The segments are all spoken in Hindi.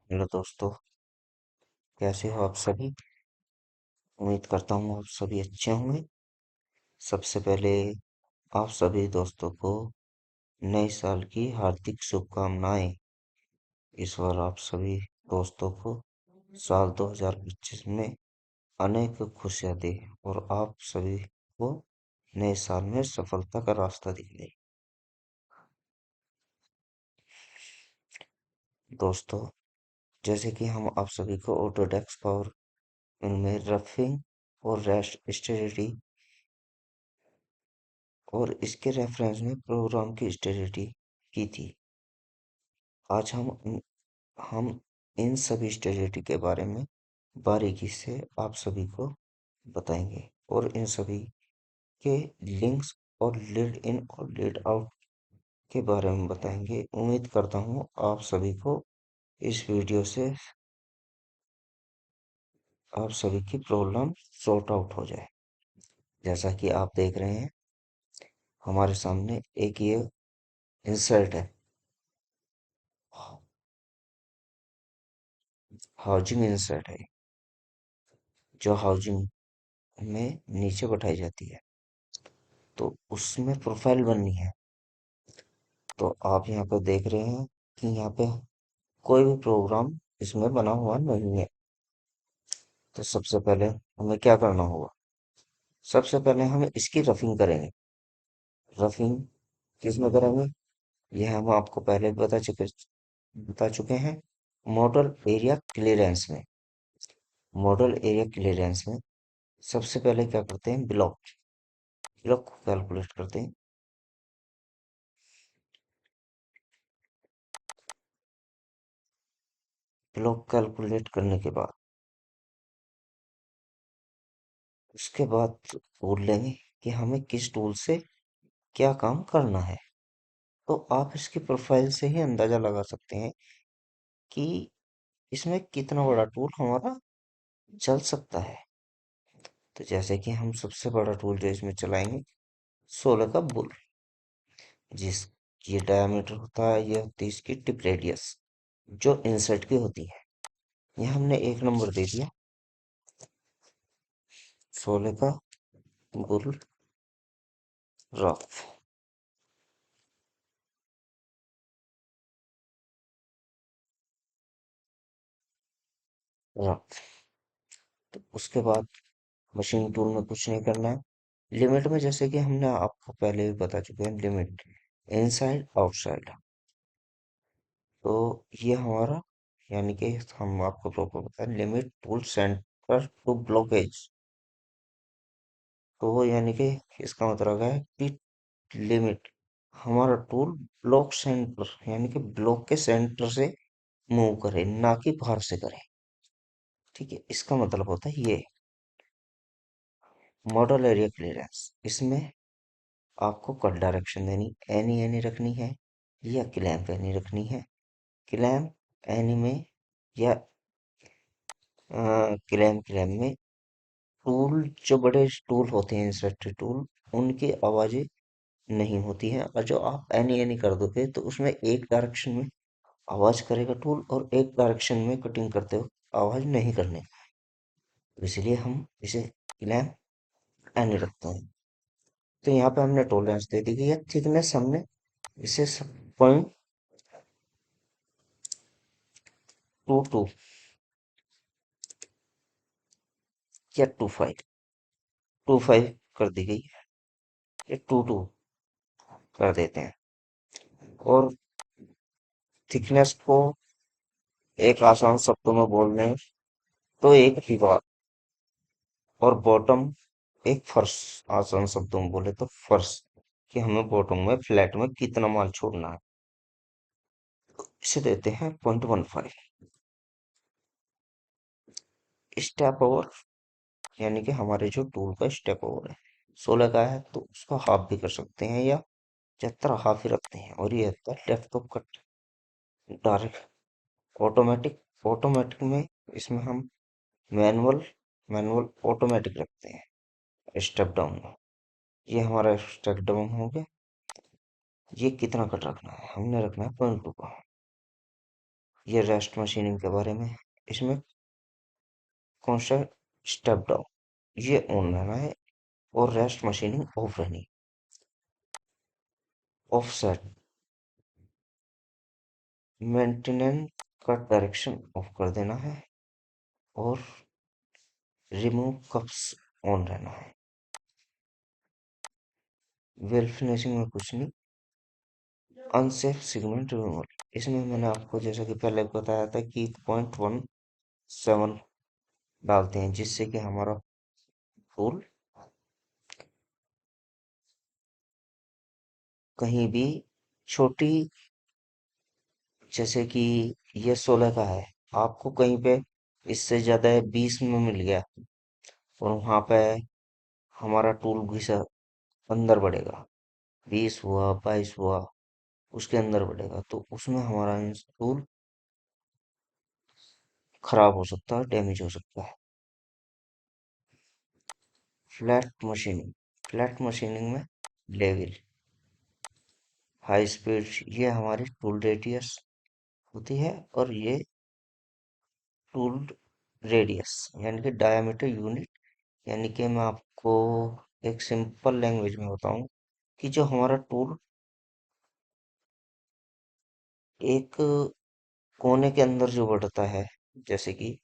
हेलो दोस्तों। कैसे हो आप सभी? उम्मीद करता हूँ आप सभी अच्छे होंगे। सबसे पहले आप सभी दोस्तों को नए साल की हार्दिक शुभकामनाएं। इस बार आप सभी दोस्तों को साल 2025 में अनेक खुशियां दे और आप सभी को नए साल में सफलता का रास्ता दिखाए। दोस्तों, जैसे कि हम आप सभी को ऑटोडेस्क पावर इनमें रफिंग और रेस्ट स्टेडिटी और इसके रेफरेंस में प्रोग्राम की स्टेबिलिटी की थी। आज हम इन सभी स्टेबिलिटी के बारे में बारीकी से आप सभी को बताएंगे और इन सभी के लिंक्स और लीड इन और लीड आउट के बारे में बताएंगे। उम्मीद करता हूँ आप सभी को इस वीडियो से आप सभी की प्रॉब्लम सॉर्ट आउट हो जाए। जैसा कि आप देख रहे हैं हमारे सामने एक ये इंसर्ट है, हाउसिंग इंसर्ट है, जो हाउसिंग में नीचे बैठाई जाती है। तो उसमें प्रोफाइल बननी है। तो आप यहाँ पे देख रहे हैं कि यहाँ पे कोई भी प्रोग्राम इसमें बना हुआ नहीं है। तो सबसे पहले हमें क्या करना होगा? सबसे पहले हम इसकी रफिंग करेंगे। रफिंग किसमें करेंगे? यह हम आपको पहले भी बता चुके हैं। मॉडल एरिया क्लियरेंस में। मॉडल एरिया क्लियरेंस में सबसे पहले क्या करते हैं? ब्लॉक ब्लॉक को कैलकुलेट करते हैं। ब्लॉक कैलकुलेट करने के बाद उसके बाद टूल लेंगे कि हमें किस टूल से क्या काम करना है। तो आप इसकी प्रोफाइल से ही अंदाजा लगा सकते हैं कि इसमें कितना बड़ा टूल हमारा चल सकता है। तो जैसे कि हम सबसे बड़ा टूल जो इसमें चलाएंगे 16 का बुल, जिस ये डायमीटर होता है, ये होती है इसकी टिप रेडियस जो इंसर्ट की होती है। ये हमने एक नंबर दे दिया 16 का बुल रफ। रफ तो उसके बाद मशीन टूल में कुछ नहीं करना है। लिमिट में जैसे कि हमने आपको पहले भी बता चुके हैं, लिमिट इनसाइड आउटसाइड। तो ये हमारा, यानी कि हम आपको प्रॉपर बताएं, limit tool center to blockage. तो यानी कि इसका मतलब है कि लिमिट हमारा टूल ब्लॉक सेंटर यानी कि ब्लॉक के सेंटर से मूव करे, ना कि बाहर से करे। ठीक है, इसका मतलब होता है ये मॉडल एरिया क्लियरेंस। इसमें आपको कट डायरेक्शन देनी, एनी एनी रखनी है या क्लैंप एनी रखनी है। क्लैंप एनी में या क्लैंप क्लैंप में टूल, जो बड़े टूल होते हैं इंसर्ट टूल, उनकी आवाजें नहीं होती हैं। और जो आप एनी एनी कर दोगे तो उसमें एक डायरेक्शन में आवाज करेगा टूल और एक डायरेक्शन में कटिंग करते हो आवाज नहीं करने। इसलिए हम इसे क्लैंप एनी रखते हैं। तो यहाँ पे हमने टॉलरेंस दे दी गई है। थिकनेस हमने इसे 0.22 या 2.5 कर दी गई है। ये 2.2 कर देते हैं। और थिकनेस को एक आसान शब्दों में बोल रहे हैं तो एक दीवार, और बॉटम एक फर्श। आसान शब्दों में बोले तो फर्श, कि हमें बॉटम में फ्लैट में कितना माल छोड़ना है। इसे देते हैं 0.15। स्टेप ओवर, यानी कि हमारे जो टूल का स्टेप ओवर है 16 का है तो उसको हाफ भी कर सकते हैं या 75 हाफ ही रखते हैं। और ये होता है left of cut direct automatic. Automatic में इसमें हम मैनुअल मैनुअल ऑटोमेटिक रखते हैं स्टेप डाउन में। ये हमारा स्टेप डाउन हो गया। ये कितना कट रखना है? हमने रखना है 0.2 का। ये रेस्ट मशीनिंग के बारे में है। इसमें कॉन्स्टेंट स्टेप डाउन ये ऑन रहना है और रेस्ट मशीनिंग ऑफ रहनी। ऑफसेट मेंटेनेंस का डायरेक्शन ऑफ कर देना है और रिमूव कप्स ऑन रहना है। वेल फिनिशिंग में कुछ नहीं। अनसेफ सेगमेंट रिमूवल इसमें मैंने आपको जैसा कि पहले बताया था कि 0.17 डालते हैं जिससे कि हमारा फूल कहीं भी छोटी, जैसे कि ये 16 का है, आपको कहीं पे इससे ज्यादा 20 में मिल गया और वहां पे हमारा टूल घिसा अंदर बढ़ेगा, 20 हुआ 22 हुआ, उसके अंदर बढ़ेगा तो उसमें हमारा टूल खराब हो सकता है, डैमेज हो सकता है। फ्लैट मशीनिंग में लेवल हाई स्पीड ये हमारी टूल रेडियस होती है और ये टूल रेडियस यानी कि डायमीटर यूनिट, यानी कि मैं आपको एक सिंपल लैंग्वेज में बताऊं कि जो हमारा टूल एक कोने के अंदर जो बढ़ता है, जैसे कि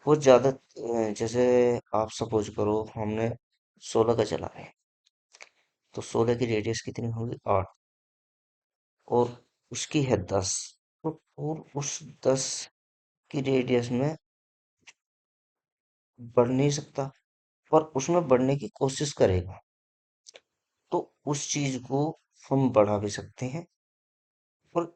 वो ज्यादा जैसे आप सपोज करो हमने 16 का चला है तो 16 की रेडियस कितनी होगी 8 और उसकी है 10, तो टूल उस 10 की रेडियस में बढ़ नहीं सकता पर उसमें बढ़ने की कोशिश करेगा, तो उस चीज को हम बढ़ा भी सकते हैं और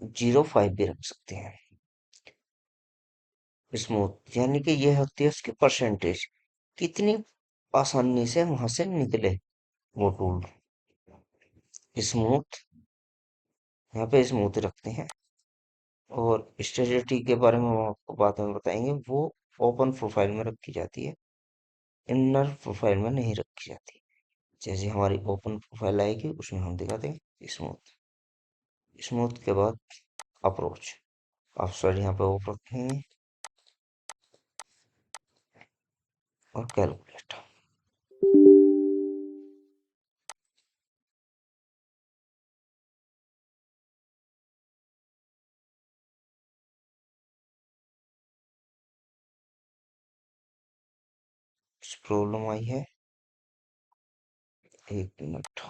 0.5 भी रख सकते हैं। स्मूथ यानी कि यह होती है उसकी परसेंटेज, कितनी आसानी से वहां से निकले वो टूल। स्मूथ यहाँ पे स्मूथ रखते हैं और स्टेबिलिटी के बारे में हम आपको बाद में बताएंगे, वो ओपन प्रोफाइल में रखी जाती है, इनर प्रोफाइल में नहीं रखी जाती। जैसे हमारी ओपन प्रोफाइल आएगी उसमें हम दिखा देंगे स्मूथ। स्मूथ के बाद अप्रोच आप सर यहाँ पे ऑफ रखेंगे और कैलकुलेट। कुछ प्रॉब्लम आई है, एक मिनट।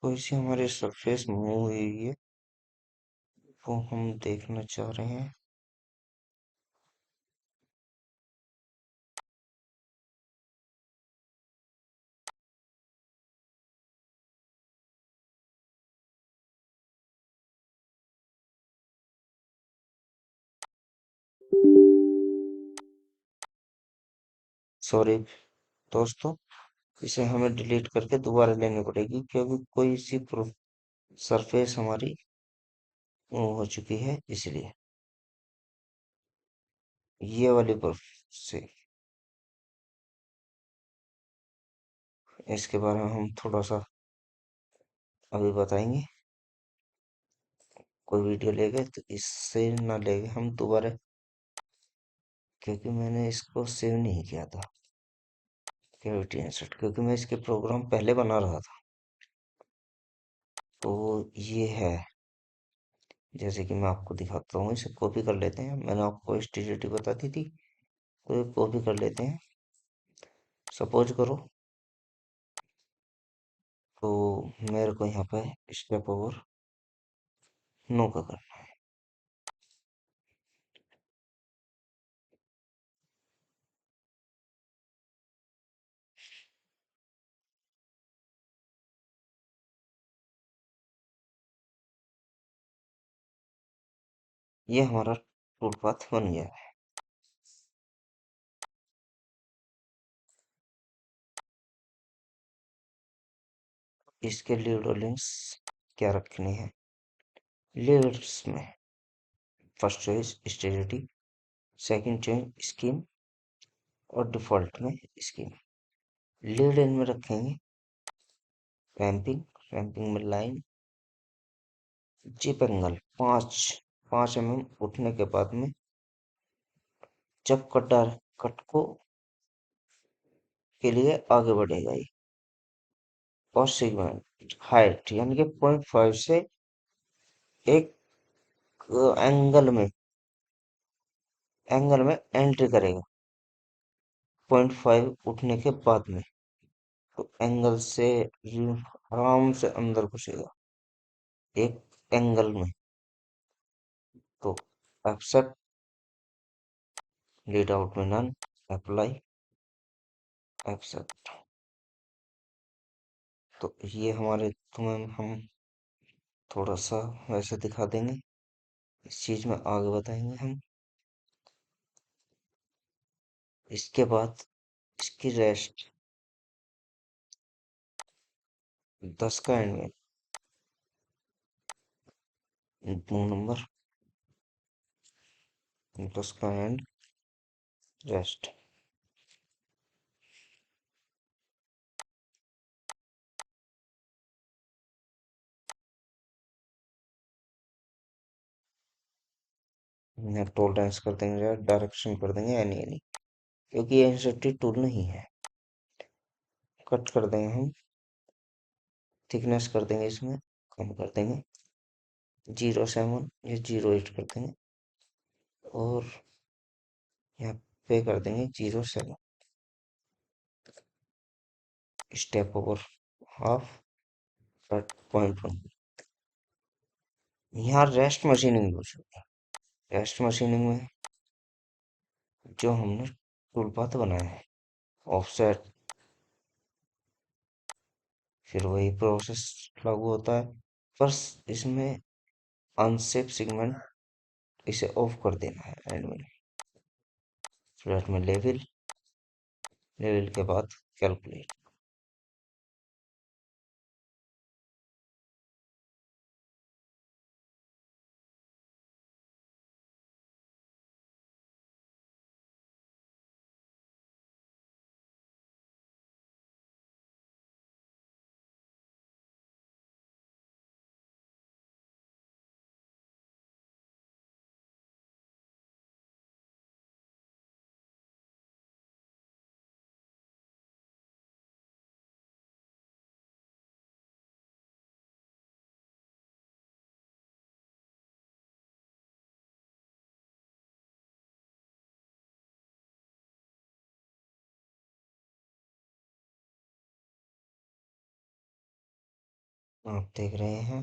कोई सी हमारी सरफेस मूव हुई है वो हम देखना चाह रहे हैं। सॉरी दोस्तों, इसे हमें डिलीट करके दोबारा लेनी पड़ेगी क्योंकि कोई सी सरफेस हमारी मूव हो चुकी है, इसलिए ये वाली बर्फ से इसके बारे में हम थोड़ा सा अभी बताएंगे। कोई वीडियो ले गए तो इससे ना ले गए हम दोबारा, क्योंकि मैंने इसको सेव नहीं किया था कैविटी इंसर्ट, क्योंकि मैं इसके प्रोग्राम पहले बना रहा था। तो ये है, जैसे कि मैं आपको दिखाता हूँ, इसे कॉपी कर लेते हैं। मैंने आपको स्टेटिटी बता दी थी तो ये कॉपी कर लेते हैं। सपोज करो तो मेरे को यहाँ पे स्टेप ओवर नो का करना। ये हमारा टूल पाथ बन गया है। इसके लीड और लिंक्स क्या रखने हैं। लीड्स में first choice stability, second choice scheme और डिफॉल्ट में स्कीम। लीड इन में रखेंगे रैंपिंग, रैंपिंग में लाइन, जिप एंगल 5 mm उठने के बाद में जब कट को के लिए आगे बढ़ेगा ये। और सेगमेंट हाइट यानी कि 0.5 से एक एंगल में एंट्री करेगा 0.5 उठने के बाद में। तो एंगल से आराम से अंदर घुसेगा एक एंगल में। तो एक्सेप्ट, लीड आउट में नन, अप्लाई, एक्सेप्ट। तो ये हमारे तुम्हें हम थोड़ा सा वैसे दिखा देंगे, इस चीज में आगे बताएंगे हम। इसके बाद इसकी रेस्ट 10 का एंड में 2 नंबर 10 का एंड रेस्ट। टोलरेंस कर देंगे, डायरेक्शन कर देंगे एनी एनी, क्योंकि ये इंसर्टेड टूल नहीं है। कट कर देंगे हम, थिकनेस कर देंगे इसमें, कम कर देंगे 0.7 या 0.8 कर देंगे। और यहाँ पे कर देंगे 0.7। Step over half 0.1। यहाँ रेस्ट मशीनिंग यूज होती है। रेस्ट मशीनिंग में जो हमने टूल पाथ बनाया है, ऑफसेट, फिर वही प्रोसेस लागू होता है। बस इसमें अनसेफ सेगमेंट इसे ऑफ कर देना है एंड में। फ्लैट में लेवल, लेवल के बाद कैलकुलेट। आप देख रहे हैं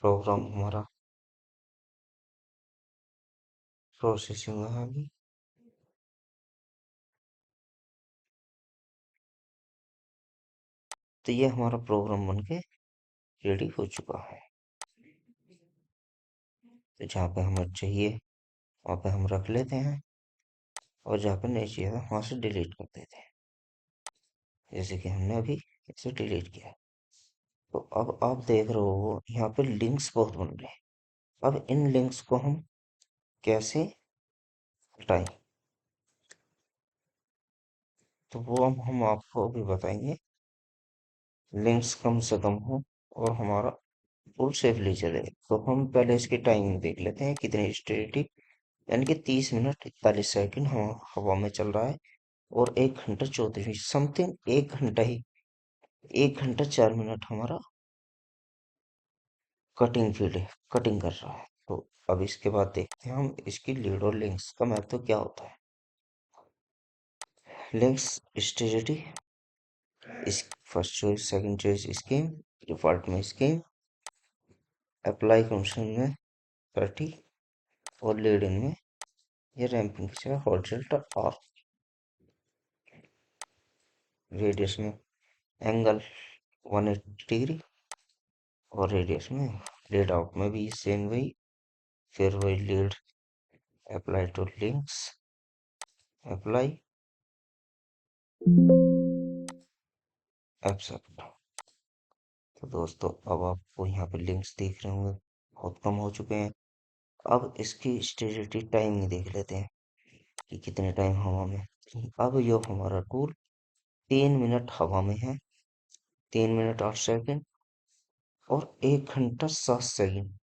प्रोग्राम हमारा प्रोसेसिंग में है अभी। तो ये हमारा प्रोग्राम बन के रेडी हो चुका है। तो जहाँ पे हमें चाहिए वहाँ पे हम रख लेते हैं, और जहाँ पे नहीं चाहिए वहाँ से डिलीट कर देते हैं, जैसे कि हमने अभी इसे डिलीट किया। तो अब आप देख रहे हो यहाँ पे लिंक्स बहुत बन रहे हैं। अब इन लिंक्स को हम कैसे हटाएं, तो वो हम आपको अभी बताएंगे। लिंक्स कम से कम हो और हमारा फुल सेफली चले। तो हम पहले इसकी टाइमिंग देख लेते हैं कितनी स्टेडी, यानी कि 30 मिनट 41 सेकंड हवा में चल रहा है। और 1 घंटा 34 समथिंग, 1 घंटा ही, 1 घंटा 4 मिनट हमारा कटिंग फील्ड है, कटिंग कर रहा है। तो अब इसके बाद देखते हैं हम इसकी लीड और लिंक्स का महत्व क्या होता है। लिंक्स स्टेबिलिटी, इस first choice second choice scheme, default में स्कीम, अप्लाई फंक्शन में 30, और लीड इन में ये रैंपिंग की जगह हॉरिजॉन्टल और रेडियस में एंगल 180 डिग्री, और रेडियस में लीड आउट में भी सेम वही। फिर वही lead, apply to links, apply, accept. तो दोस्तों अब आपको यहाँ पे लिंक्स दिख रहे होंगे, बहुत कम हो चुके हैं। अब इसकी स्टेबिलिटी टाइम ही देख लेते हैं कि कितने टाइम हवा में। अब ये हमारा टूल 3 मिनट हवा में है, 3 मिनट 8 सेकंड और 1 घंटा 7 सेकंड।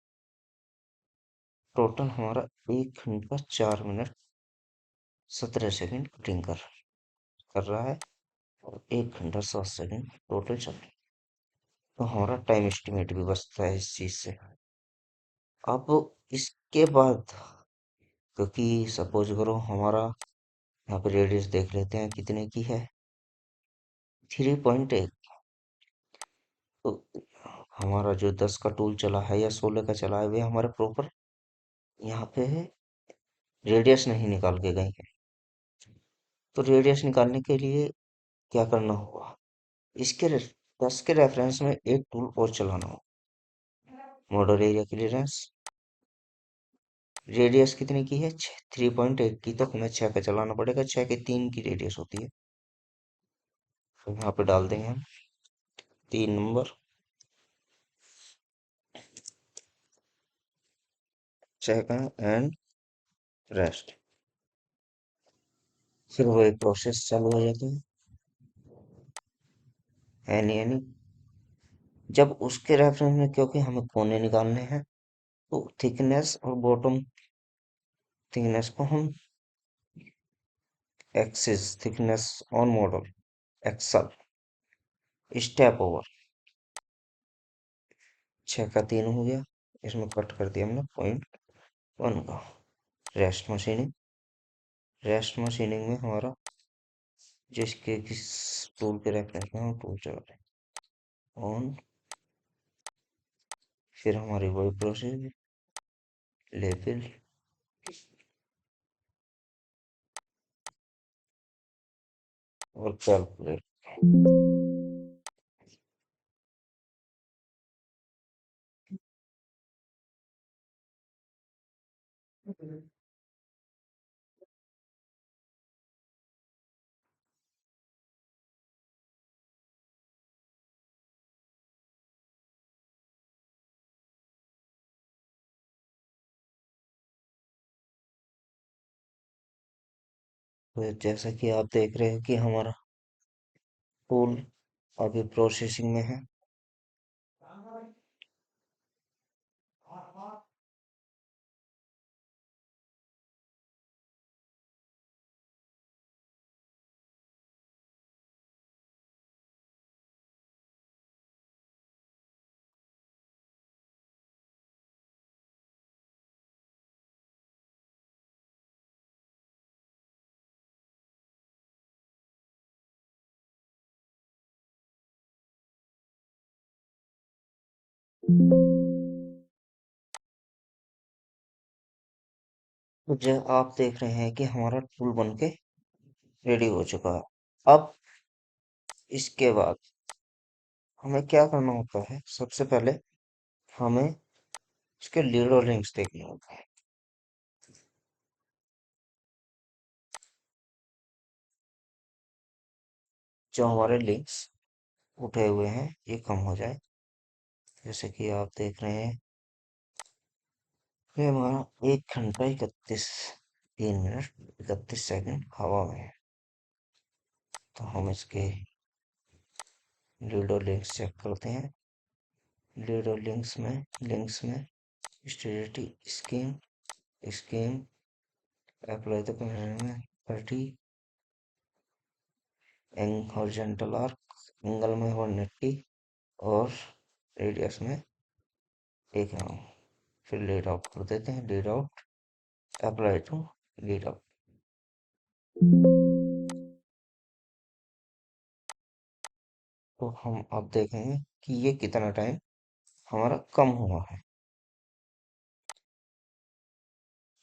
टोटल हमारा 1 घंटा 4 मिनट 17 सेकंड कटिंग कर रहा है और 1 घंटा 7 सेकंड टोटल चल रहा है। तो हमारा टाइम एस्टिमेट भी बचता है इस चीज से। अब इसके बाद, क्योंकि सपोज करो हमारा यहाँ पे रेडियस देख लेते हैं कितने की है, 3.8। तो हमारा जो 10 का टूल चला है या 16 का चला है वे हमारे प्रॉपर यहाँ पे रेडियस नहीं निकाल के गए हैं। तो रेडियस निकालने के लिए क्या करना होगा, इसके 10 के रेफरेंस में एक टूल और चलाना होगा, मॉडल एरिया क्लियरेंस। रेडियस कितने की है, 3.8 की, तो हमें 6 का चलाना पड़ेगा। 6 के 3 की रेडियस होती है, तो यहाँ पे डाल देंगे हम 3 नंबर, 6 का एंड रेस्ट। फिर वो एक प्रोसेस चालू हो जाती है एनी। जब उसके रेफरेंस में, क्योंकि हमें कोने निकालने हैं, तो थिकनेस और बॉटम थिकनेस को हम axis thickness on model axle step over, 6 का 3 हो गया, इसमें कट कर दिया हमने 0.1 का। रेस्ट मशीनिंग, रेस्ट मशीनिंग में हमारा जिसके किस टूल के रेफरेंस में हम टूल चला रहे हैं ऑन, फिर हमारी वही प्रोसेस लेवल और कैलकुलेट। तो जैसा कि आप देख रहे हैं कि हमारा टूल अभी प्रोसेसिंग में है। तो जो आप देख रहे हैं कि हमारा टूल बन के रेडी हो चुका है। अब इसके बाद हमें क्या करना होता है, सबसे पहले हमें इसके लीड और लिंक्स देखने होते हैं। जो हमारे लिंक्स उठे हुए हैं ये कम हो जाए। जैसे कि आप देख रहे हैं ये हमारा 1 घंटा 31 मिनट 31 सेकंड हवा में है। तो हम इसके लीड और लिंक्स चेक करते हैं। लीड और लिंक्स में stability scheme scheme apply the में 30 हॉरिजॉन्टल आर्क एंगल में 180 और रेडियस में 1 mm। फिर लीड आउट कर देते हैं, lead out apply to lead out. तो हम अब देखेंगे कि ये कितना टाइम हमारा कम हुआ है,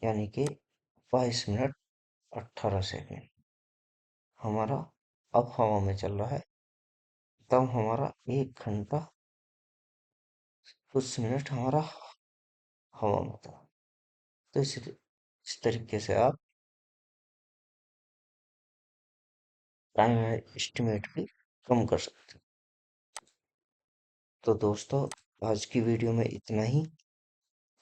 यानी कि 22 मिनट 18 सेकंड हमारा अब हवा में चल रहा है। तब हमारा 1 घंटा कुछ मिनट हमारा हवा में था। तो इस तरीके से आप टाइम एस्टिमेट भी कम कर सकते हैं। तो दोस्तों, आज की वीडियो में इतना ही।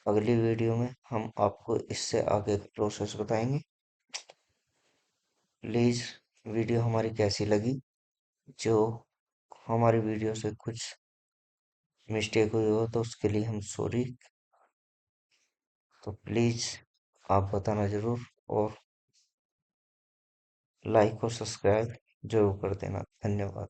अगली वीडियो में हम आपको इससे आगे का प्रोसेस बताएंगे। प्लीज़ वीडियो हमारी कैसी लगी, जो हमारी वीडियो से कुछ मिस्टेक हुई हो तो उसके लिए हम सॉरी। तो प्लीज़ आप बताना ज़रूर, और लाइक और सब्सक्राइब जरूर कर देना। धन्यवाद।